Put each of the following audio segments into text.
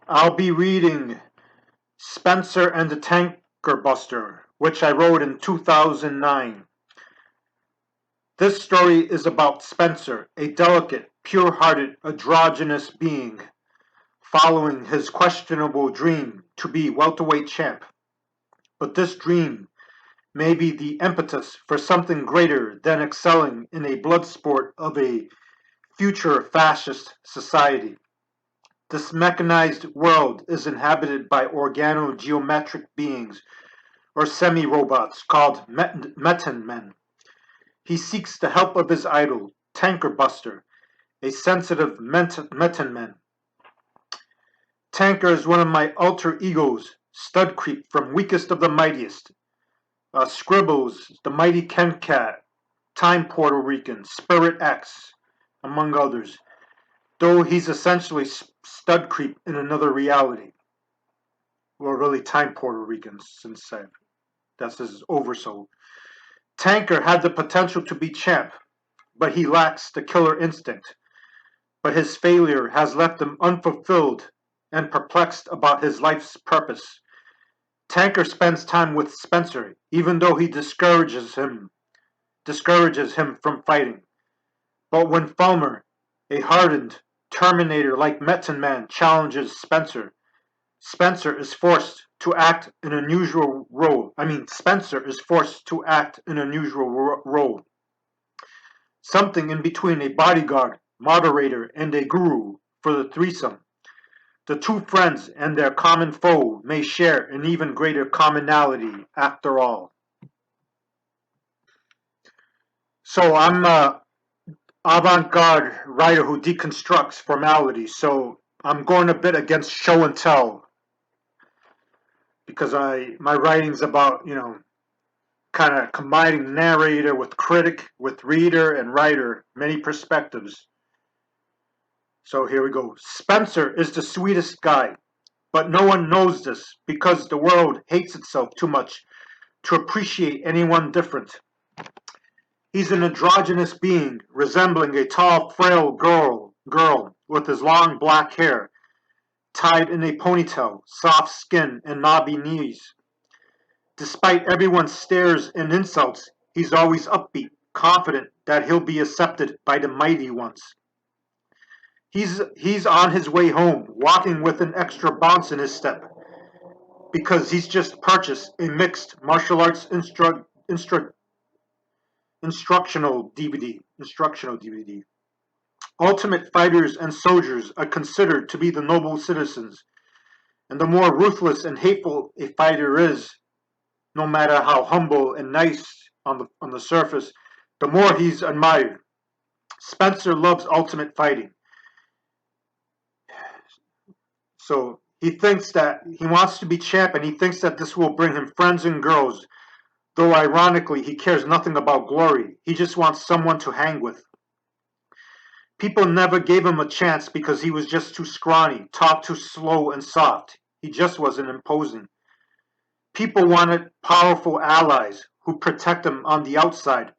I'll be reading Spencer and the Tanker Buster, which I wrote in 2009. This story is about Spencer, a delicate, pure-hearted, androgynous being, following his questionable dream to be welterweight champ. But this dream may be the impetus for something greater than excelling in a blood sport of a future fascist society. This mechanized world is inhabited by organogeometric beings, or semi-robots, called metan men. He seeks the help of his idol, Tanker Buster, a sensitive metan man. Tanker is one of my alter egos, Stud Creep from Weakest of the Mightiest, Scribbles, the Mighty Ken Cat, Time Puerto Rican, Spirit X, among others, though he's essentially Stud Creep in another reality. Well, really Time Puerto Rican, since that's his oversoul. Tanker had the potential to be champ, but he lacks the killer instinct. But his failure has left him unfulfilled and perplexed about his life's purpose. Tanker spends time with Spencer, even though he discourages him from fighting. But when Fulmer, a hardened Terminator-like Metan man, challenges Spencer, Spencer is forced to act an unusual role. Something in between a bodyguard, moderator, and a guru for the threesome. The two friends and their common foe may share an even greater commonality after all. So I'm a avant-garde writer who deconstructs formality, so I'm going a bit against show and tell because my writing's about, kind of combining narrator with critic, with reader and writer, many perspectives. So here we go. Spencer is the sweetest guy, but no one knows this because the world hates itself too much to appreciate anyone different. He's an androgynous being resembling a tall, frail girl with his long black hair tied in a ponytail, soft skin, and knobby knees. Despite everyone's stares and insults, he's always upbeat, confident that he'll be accepted by the mighty ones. He's on his way home, walking with an extra bounce in his step, because he's just purchased a mixed martial arts instructional DVD. Ultimate fighters and soldiers are considered to be the noble citizens, and the more ruthless and hateful a fighter is, no matter how humble and nice on the surface, the more he's admired. Spencer loves ultimate fighting. So he thinks that he wants to be champ and he thinks that this will bring him friends and girls, though ironically he cares nothing about glory. He just wants someone to hang with. People never gave him a chance because he was just too scrawny, talked too slow and soft. He just wasn't imposing. People wanted powerful allies who protect them on the outside,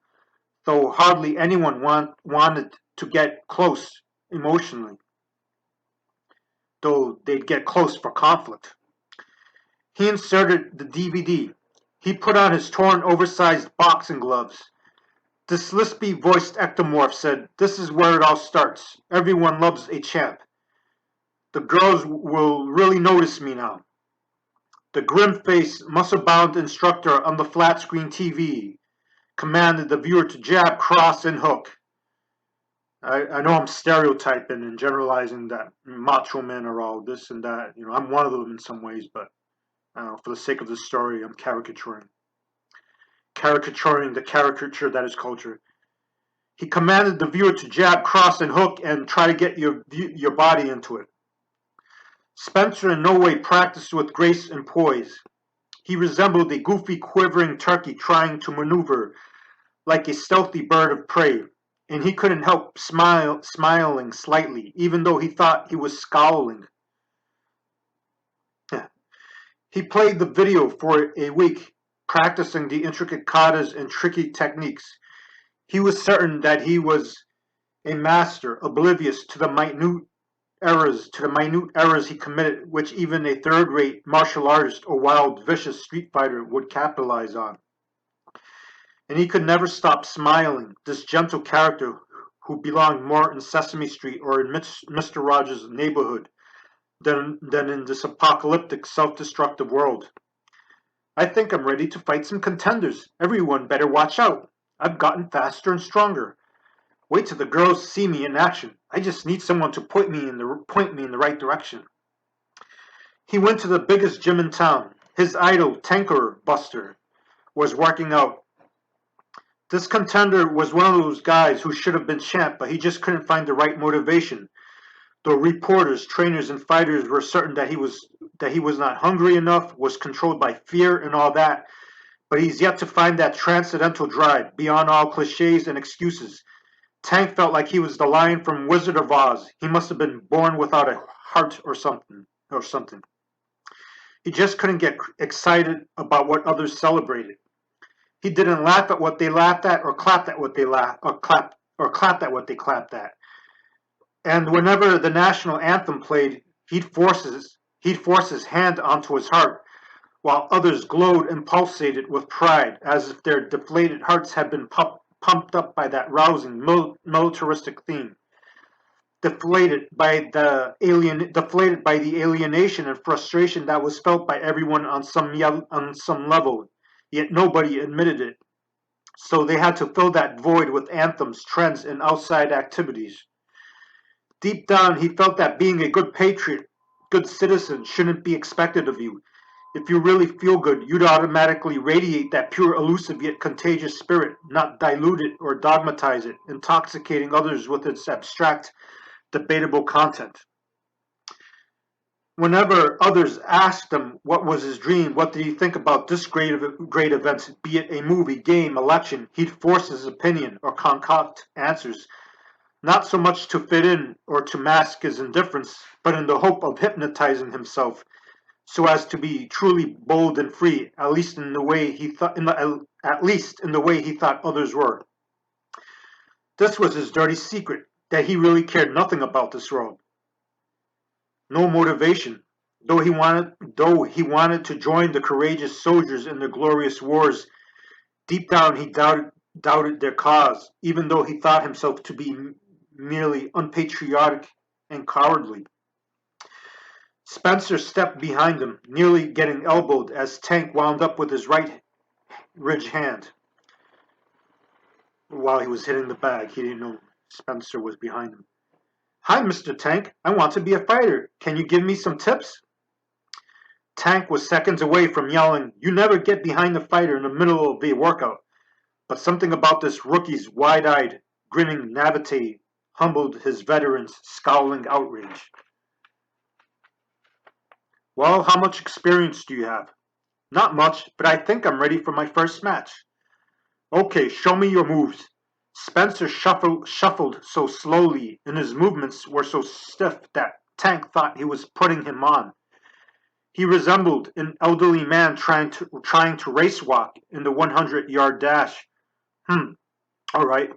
though hardly anyone wanted to get close emotionally, though they'd get close for conflict. He inserted the DVD. He put on his torn, oversized boxing gloves. This lispy-voiced ectomorph said, "This is where it all starts. Everyone loves a champ. The girls will really notice me now." The grim-faced, muscle-bound instructor on the flat-screen TV commanded the viewer to jab, cross, and hook. I know I'm stereotyping and generalizing that macho men are all this and that. I'm one of them in some ways, but for the sake of the story, I'm caricaturing the caricature that is culture. He commanded the viewer to jab, cross, and hook and try to get your body into it. Spencer in no way practiced with grace and poise. He resembled a goofy, quivering turkey trying to maneuver like a stealthy bird of prey, and he couldn't help smiling slightly, even though he thought he was scowling. He played the video for a week, practicing the intricate katas and tricky techniques. He was certain that he was a master, oblivious to the minute the minute errors he committed, which even a third-rate martial artist or wild, vicious street fighter would capitalize on. And he could never stop smiling, this gentle character who belonged more in Sesame Street or in Mr. Rogers' neighborhood than in this apocalyptic, self-destructive world. I think I'm ready to fight some contenders. Everyone better watch out. I've gotten faster and stronger. Wait till the girls see me in action. I just need someone to point me in the right direction. He went to the biggest gym in town. His idol, Tanker Buster, was working out. This contender was one of those guys who should have been champ, but he just couldn't find the right motivation. Though reporters, trainers, and fighters were certain that he was not hungry enough, was controlled by fear and all that, but he's yet to find that transcendental drive, beyond all cliches and excuses. Tank felt like he was the lion from Wizard of Oz. He must have been born without a heart or something. He just couldn't get excited about what others celebrated. He didn't laugh at what they laughed at, or clapped at what they clapped at what they clapped at. And whenever the national anthem played, he'd force his hand onto his heart, while others glowed and pulsated with pride, as if their deflated hearts had been pumped up by that rousing militaristic theme. Deflated by the alienation and frustration that was felt by everyone on some level, yet nobody admitted it. So they had to fill that void with anthems, trends, and outside activities. Deep down, he felt that being a good patriot, good citizen, shouldn't be expected of you. If you really feel good, you'd automatically radiate that pure, elusive yet contagious spirit, not dilute it or dogmatize it, intoxicating others with its abstract, debatable content. Whenever others asked him what was his dream, what did he think about this great event, be it a movie, game, election, he'd force his opinion or concoct answers, not so much to fit in or to mask his indifference, but in the hope of hypnotizing himself, so as to be truly bold and free, at least in the way he thought others were. This was his dirty secret, that he really cared nothing about this world. No motivation. Though he wanted to join the courageous soldiers in the glorious wars, deep down he doubted their cause, even though he thought himself to be merely unpatriotic and cowardly. Spencer stepped behind him, nearly getting elbowed as Tank wound up with his right ridge hand. While he was hitting the bag, he didn't know Spencer was behind him. Hi, Mr. Tank. I want to be a fighter. Can you give me some tips? Tank was seconds away from yelling, You never get behind the fighter in the middle of a workout. But something about this rookie's wide-eyed, grinning naivete humbled his veteran's scowling outrage. Well, how much experience do you have? Not much, but I think I'm ready for my first match. Okay, show me your moves. Spencer shuffled so slowly, and his movements were so stiff that Tank thought he was putting him on. He resembled an elderly man trying to race walk in the 100-yard dash. All right.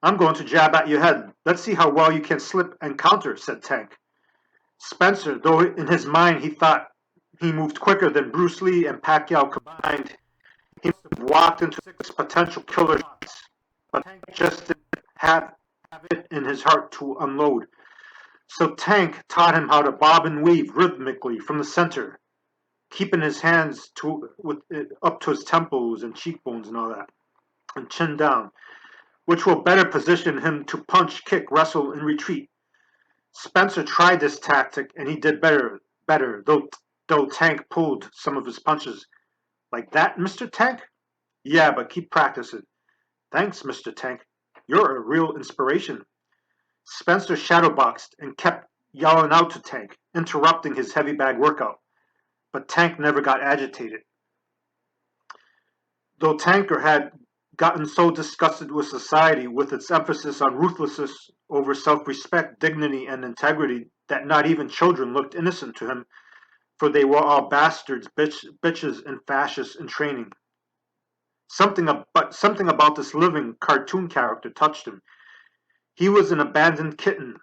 I'm going to jab at your head. Let's see how well you can slip and counter, said Tank. Spencer, though in his mind he thought he moved quicker than Bruce Lee and Pacquiao combined, he must have walked into 6 potential killer shots. But Tank just didn't have it in his heart to unload. So Tank taught him how to bob and weave rhythmically from the center, keeping his hands up to his temples and cheekbones and all that, and chin down, which will better position him to punch, kick, wrestle, and retreat. Spencer tried this tactic, and he did better, though Tank pulled some of his punches. Like that, Mr. Tank? Yeah, but keep practicing. Thanks, Mr. Tank. You're a real inspiration. Spencer shadowboxed and kept yelling out to Tank, interrupting his heavy bag workout. But Tank never got agitated. Though Tanker had gotten so disgusted with society, with its emphasis on ruthlessness over self-respect, dignity, and integrity, that not even children looked innocent to him, for they were all bastards, bitches, and fascists in training. Something about this living cartoon character touched him. He was an abandoned kitten,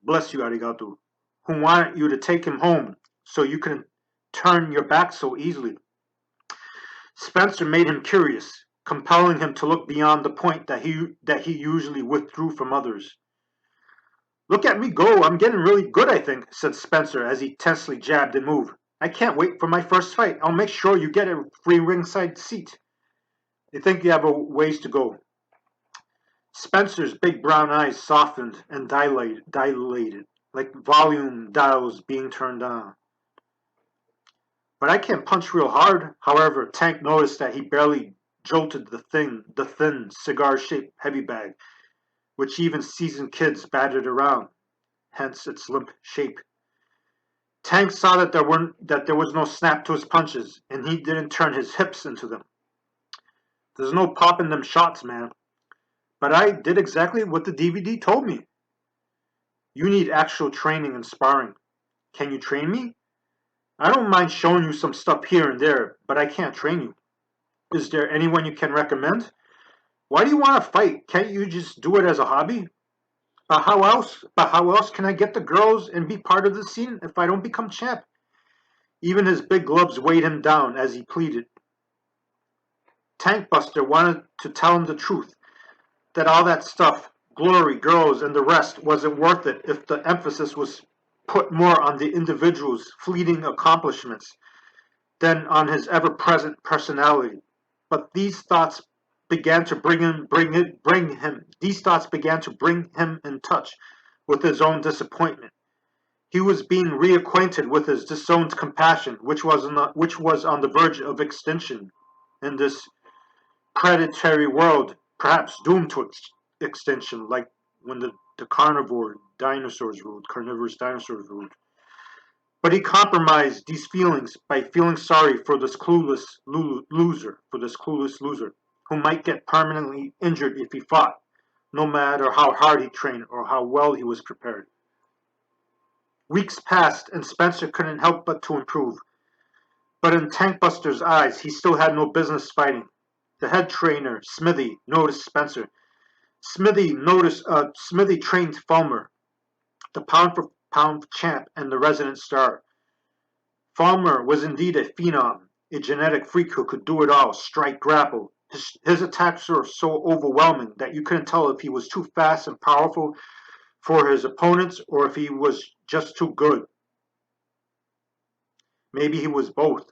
bless you, arigato, who wanted you to take him home so you couldn't turn your back so easily. Spencer made him curious, compelling him to look beyond the point that he usually withdrew from others. Look at me go, I'm getting really good, I think, said Spencer as he tensely jabbed and moved. I can't wait for my first fight. I'll make sure you get a free ringside seat. I think you have a ways to go. Spencer's big brown eyes softened and dilated, like volume dials being turned on. But I can't punch real hard. However, Tank noticed that he barely jolted the thin, cigar-shaped heavy bag, which even seasoned kids battered around, hence its limp shape. Tank saw that there was no snap to his punches, and he didn't turn his hips into them. There's no pop in them shots, man. But I did exactly what the DVD told me. You need actual training and sparring. Can you train me? I don't mind showing you some stuff here and there, but I can't train you. Is there anyone you can recommend? Why do you want to fight? Can't you just do it as a hobby? How else can I get the girls and be part of the scene if I don't become champ? Even his big gloves weighed him down as he pleaded. Tankbuster wanted to tell him the truth, that all that stuff, glory, girls, and the rest wasn't worth it if the emphasis was put more on the individual's fleeting accomplishments than on his ever-present personality. But these thoughts began to bring him. These thoughts began to bring him in touch with his own disappointment. He was being reacquainted with his disowned compassion, which was on the verge of extinction in this predatory world, perhaps doomed to extinction, like when the carnivorous dinosaurs ruled. But he compromised these feelings by feeling sorry for this clueless loser, who might get permanently injured if he fought, no matter how hard he trained or how well he was prepared. Weeks passed, and Spencer couldn't help but to improve. But in Tankbuster's eyes, he still had no business fighting. The head trainer, Smithy, noticed Spencer. Smithy trained Fulmer, the pound-for-pound champ and the resident star. Fulmer was indeed a phenom, a genetic freak who could do it all, strike, grapple. His attacks were so overwhelming that you couldn't tell if he was too fast and powerful for his opponents or if he was just too good. Maybe he was both.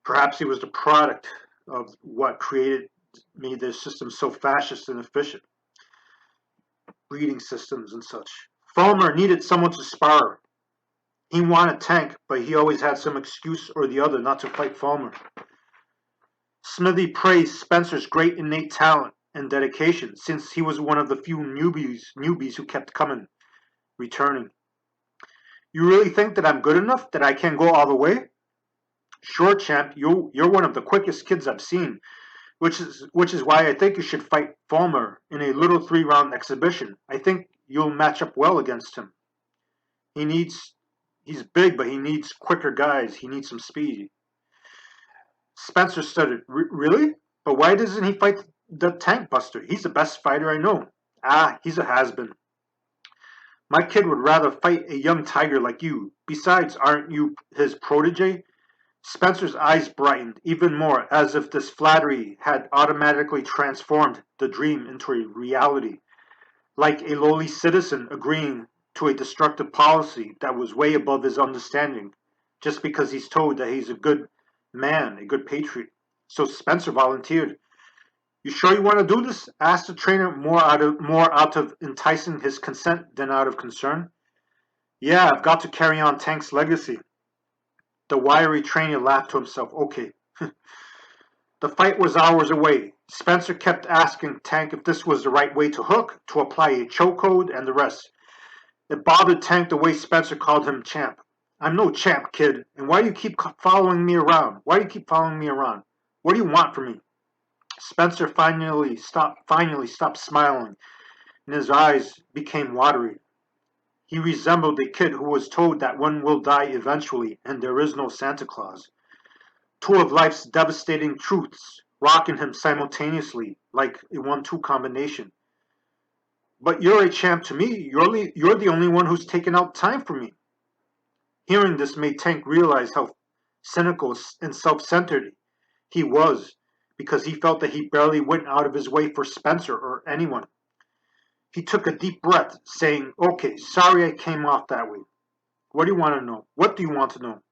Perhaps he was the product of what made their system so fascist and efficient. Breeding systems and such. Fulmer needed someone to spar. He wanted Tank, but he always had some excuse or the other not to fight Fulmer. Smithy praised Spencer's great innate talent and dedication, since he was one of the few newbies who kept returning. You really think that I'm good enough, that I can go all the way? Sure, champ, you're one of the quickest kids I've seen, which is why I think you should fight Fulmer in a little 3-round exhibition. I think you'll match up well against him. He's big, but he needs quicker guys. He needs some speed. Spencer stuttered. Really? But why doesn't he fight the Tank Buster? He's the best fighter I know. Ah, he's a has-been. My kid would rather fight a young tiger like you. Besides, aren't you his protege? Spencer's eyes brightened even more, as if this flattery had automatically transformed the dream into a reality, like a lowly citizen agreeing to a destructive policy that was way above his understanding, just because he's told that he's a good man, a good patriot. So Spencer volunteered. You sure you want to do this? Asked the trainer, more out of enticing his consent than out of concern. Yeah, I've got to carry on Tank's legacy. The wiry trainer laughed to himself. Okay. The fight was hours away. Spencer kept asking Tank if this was the right way to hook, to apply a chokehold, and the rest. It bothered Tank the way Spencer called him champ. I'm no champ, kid, and why do you keep following me around? Why do you keep following me around? What do you want from me? Spencer finally stopped smiling, and his eyes became watery. He resembled a kid who was told that one will die eventually and there is no Santa Claus. Two of life's devastating truths rocking him simultaneously like a 1-2 combination. But you're a champ to me. You're the only one who's taken out time for me. Hearing this made Tank realize how cynical and self-centered he was, because he felt that he barely went out of his way for Spencer or anyone. He took a deep breath, saying, "Okay, sorry I came off that way. What do you want to know? What do you want to know?"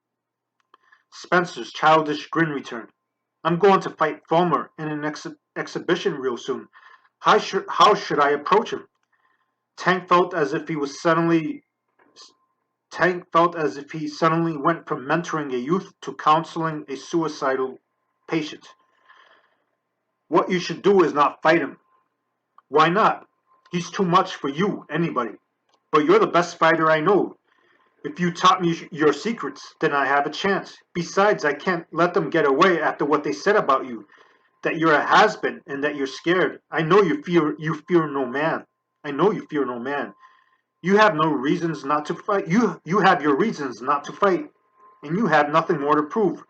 Spencer's childish grin returned. "I'm going to fight Fulmer in an exhibition real soon. How should I approach him?" Tank felt as if he was suddenly Tank felt as if he suddenly went from mentoring a youth to counseling a suicidal patient. "What you should do is not fight him." "Why not? He's too much for you, anybody. But you're the best fighter I know. If you taught me your secrets, then I have a chance. Besides, I can't let them get away after what they said about you, that you're a has-been and that you're scared. I know you fear no man. I know you fear no man. You have no reasons not to fight. You have your reasons not to fight, and you have nothing more to prove.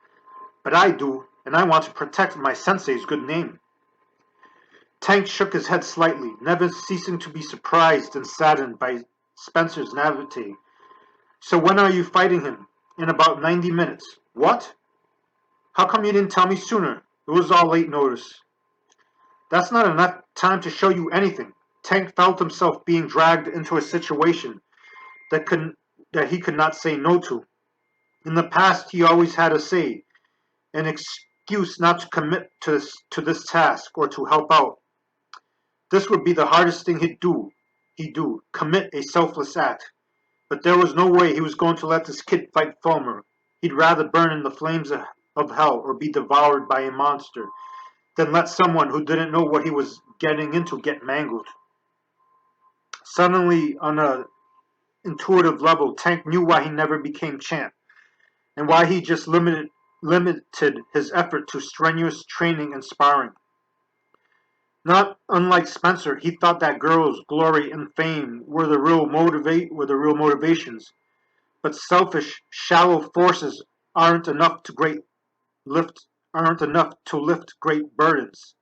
But I do, and I want to protect my sensei's good name." Tank shook his head slightly, never ceasing to be surprised and saddened by Spencer's naivete. "So when are you fighting him?" "In about 90 minutes." "What? How come you didn't tell me sooner? It was all late notice." "That's not enough time to show you anything." Tank felt himself being dragged into a situation that could that he could not say no to. In the past he always had a say, an excuse not to commit to this task or to help out. This would be the hardest thing he'd do, commit a selfless act. But there was no way he was going to let this kid fight Fulmer. He'd rather burn in the flames of hell or be devoured by a monster than let someone who didn't know what he was getting into get mangled. Suddenly, on an intuitive level, Tank knew why he never became champ, and why he just limited his effort to strenuous training and sparring. Not unlike Spencer, he thought that girls, glory, and fame were the real motivations. But selfish, shallow forces aren't enough to lift great burdens.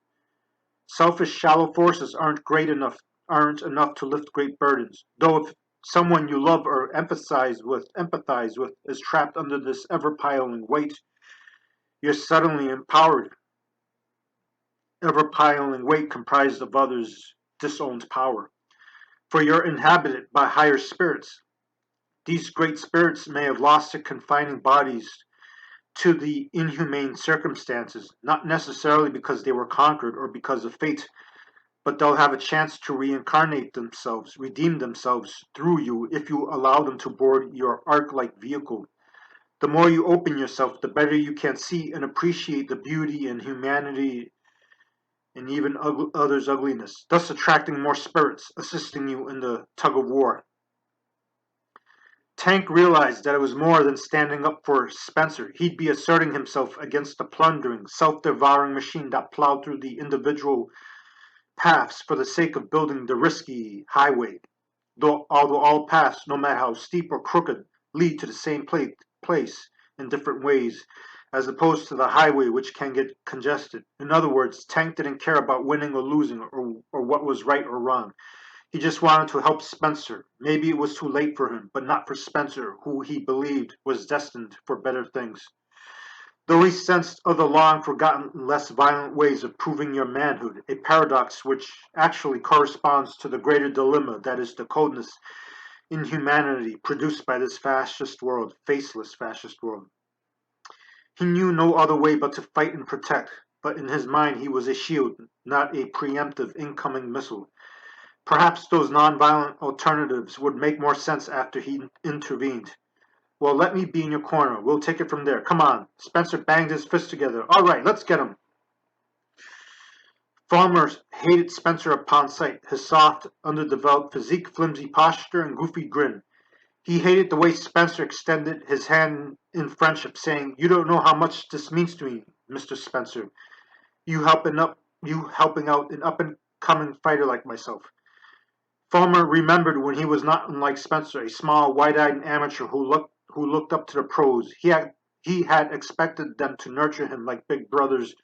Selfish, shallow forces aren't enough to lift great burdens. Though if someone you love or empathize with is trapped under this ever-piling weight, you're suddenly empowered. Ever-piling weight comprised of others' disowned power. For you're inhabited by higher spirits. These great spirits may have lost their confining bodies to the inhumane circumstances, not necessarily because they were conquered or because of fate, but they'll have a chance to reincarnate themselves, redeem themselves through you if you allow them to board your ark-like vehicle. The more you open yourself, the better you can see and appreciate the beauty and humanity and even others' ugliness, thus attracting more spirits, assisting you in the tug of war. Tank realized that it was more than standing up for Spencer. He'd be asserting himself against the plundering, self-devouring machine that plowed through the individual paths for the sake of building the risky highway. Although all paths, no matter how steep or crooked, lead to the same place in different ways, as opposed to the highway which can get congested. In other words, Tank didn't care about winning or losing or what was right or wrong. He just wanted to help Spencer. Maybe it was too late for him, but not for Spencer, who he believed was destined for better things. Though he sensed other long-forgotten, less violent ways of proving your manhood, a paradox which actually corresponds to the greater dilemma that is the coldness, inhumanity produced by this faceless fascist world. He knew no other way but to fight and protect, but in his mind he was a shield, not a preemptive incoming missile. Perhaps those nonviolent alternatives would make more sense after he intervened. "Well, let me be in your corner. We'll take it from there. Come on." Spencer banged his fists together. "All right, let's get him." Fulmer hated Spencer upon sight, his soft, underdeveloped physique, flimsy posture, and goofy grin. He hated the way Spencer extended his hand in friendship, saying, "You don't know how much this means to me, Mr. Spencer. You helping out an up-and-coming fighter like myself." Fulmer remembered when he was not unlike Spencer, a small, wide-eyed amateur who looked up to the pros. He had expected them to nurture him like big brothers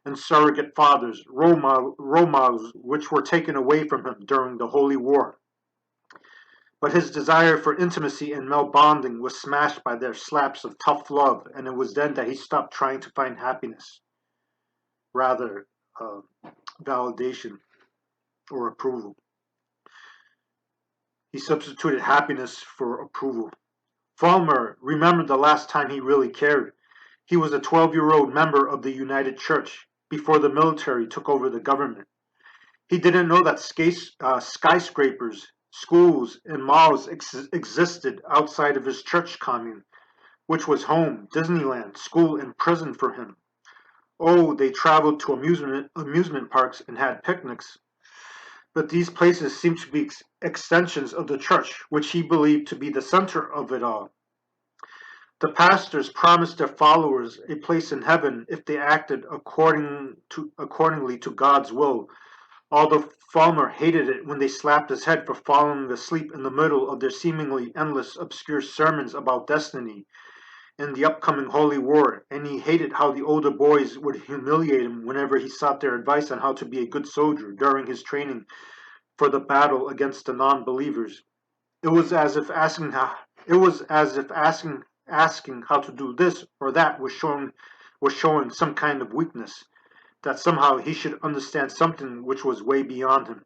and surrogate fathers, role models which were taken away from him during the Holy War. But his desire for intimacy and male bonding was smashed by their slaps of tough love, and it was then that he stopped trying to find happiness, rather validation or approval. He substituted happiness for approval. Fulmer remembered the last time he really cared. He was a 12-year-old member of the United Church before the military took over the government. He didn't know that skyscrapers, schools, and malls existed outside of his church commune, which was home, Disneyland, school, and prison for him. Oh, they traveled to amusement parks and had picnics. But these places seemed to be extensions of the church, which he believed to be the center of it all. The pastors promised their followers a place in heaven if they acted accordingly to God's will, although Fulmer hated it when they slapped his head for falling asleep in the middle of their seemingly endless obscure sermons about destiny and the upcoming holy war, and he hated how the older boys would humiliate him whenever he sought their advice on how to be a good soldier during his training for the battle against the non-believers. It was as if asking how to do this or that was showing some kind of weakness, that somehow he should understand something which was way beyond him.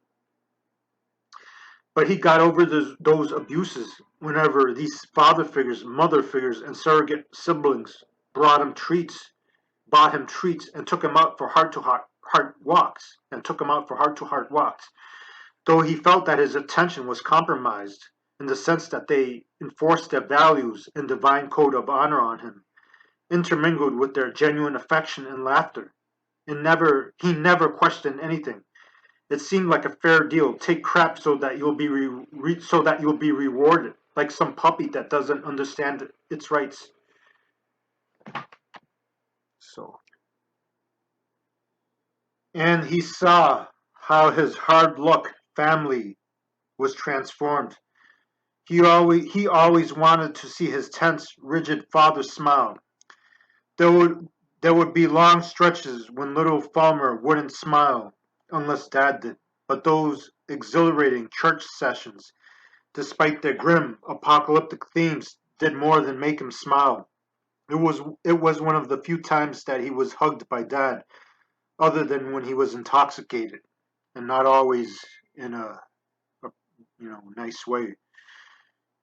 But he got over those abuses whenever these father figures, mother figures, and surrogate siblings bought him treats, and took him out for heart-to-heart walks, though he felt that his attention was compromised in the sense that they enforced their values and divine code of honor on him, intermingled with their genuine affection and laughter. And he never questioned anything. It seemed like a fair deal. Take crap so that you'll be rewarded, like some puppy that doesn't understand its rights. And he saw how his hard luck family was transformed. He always wanted to see his tense, rigid father smile. There would be long stretches when little Fulmer wouldn't smile unless Dad did. But those exhilarating church sessions, despite their grim, apocalyptic themes, did more than make him smile. It was one of the few times that he was hugged by Dad, other than when he was intoxicated, and not always in a nice way.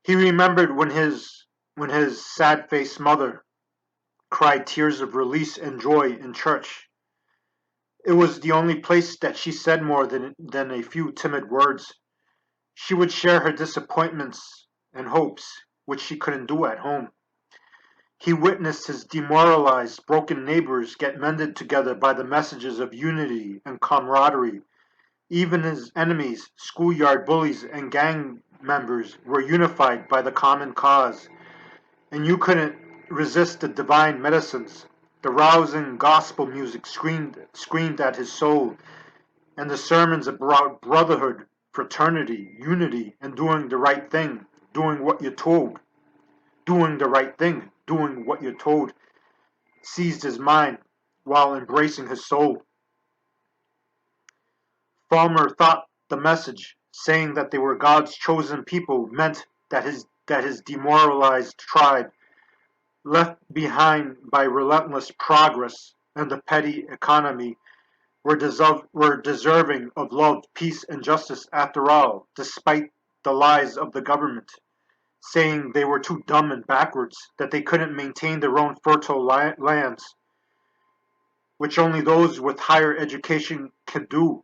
He remembered when his sad-faced mother cried tears of release and joy in church. It was the only place that she said more than a few timid words. She would share her disappointments and hopes, which she couldn't do at home. He witnessed his demoralized, broken neighbors get mended together by the messages of unity and camaraderie. Even his enemies, schoolyard bullies and gang members, were unified by the common cause. And you couldn't resist the divine medicines. The rousing gospel music screamed at his soul, and the sermons about brotherhood, fraternity, unity, and doing the right thing, doing what you're told, doing the right thing, doing what you're told, seized his mind while embracing his soul. Fulmer thought the message, saying that they were God's chosen people, meant that his demoralized tribe, left behind by relentless progress and the petty economy, were deserving of love, peace, and justice after all, despite the lies of the government, saying they were too dumb and backwards, that they couldn't maintain their own fertile lands, which only those with higher education could do,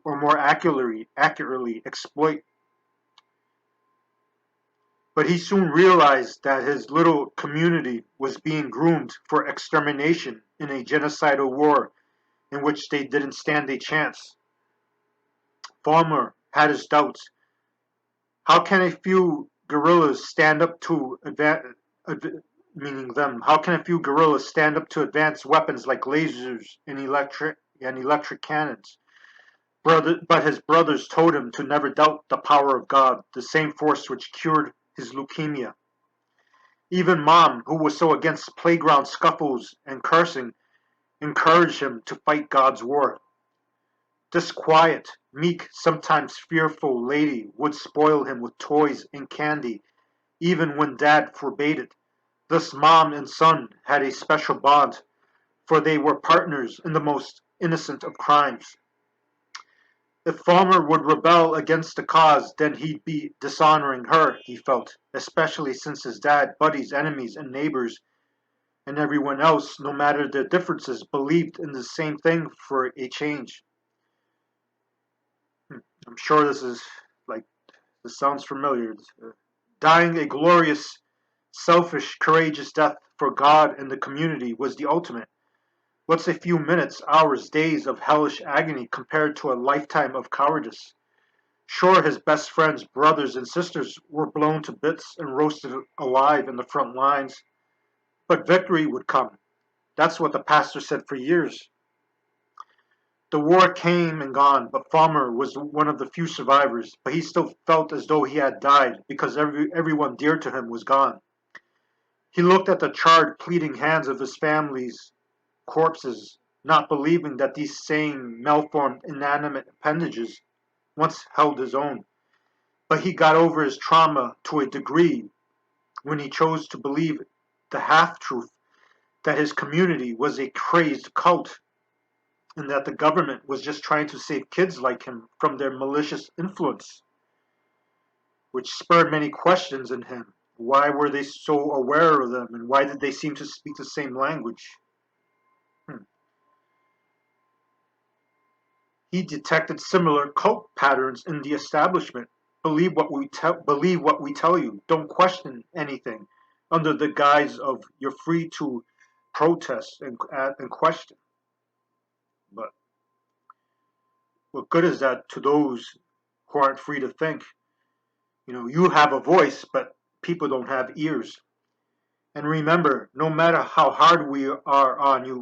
or more accurately exploit. But he soon realized that his little community was being groomed for extermination in a genocidal war in which they didn't stand a chance. Fulmer had his doubts. How can a few guerrillas stand up to how can a few guerrillas stand up to advanced weapons like lasers and electric cannons? But his brothers told him to never doubt the power of God, the same force which cured his leukemia. Even Mom, who was so against playground scuffles and cursing, encouraged him to fight God's war. This quiet, meek, sometimes fearful lady would spoil him with toys and candy, even when Dad forbade it. Thus mom and son had a special bond, for they were partners in the most innocent of crimes. If Farmer would rebel against the cause, then he'd be dishonoring her, he felt, especially since his dad, buddies, enemies, and neighbors, and everyone else, no matter their differences, believed in the same thing for a change. I'm sure this sounds familiar. Dying a glorious, selfish, courageous death for God and the community was the ultimate. What's a few minutes, hours, days of hellish agony compared to a lifetime of cowardice? Sure, his best friends, brothers, and sisters were blown to bits and roasted alive in the front lines, but victory would come. That's what the pastor said for years. The war came and gone, but Farmer was one of the few survivors, but he still felt as though he had died because everyone dear to him was gone. He looked at the charred, pleading hands of his family's corpses, not believing that these same malformed, inanimate appendages once held his own. But he got over his trauma to a degree when he chose to believe the half-truth that his community was a crazed cult and that the government was just trying to save kids like him from their malicious influence, which spurred many questions in him. Why were they so aware of them, and why did they seem to speak the same language? He detected similar cult patterns in the establishment. Believe what we tell you. Don't question anything, under the guise of you're free to protest and question. But what good is that to those who aren't free to think? You have a voice, but people don't have ears. And remember, no matter how hard we are on you,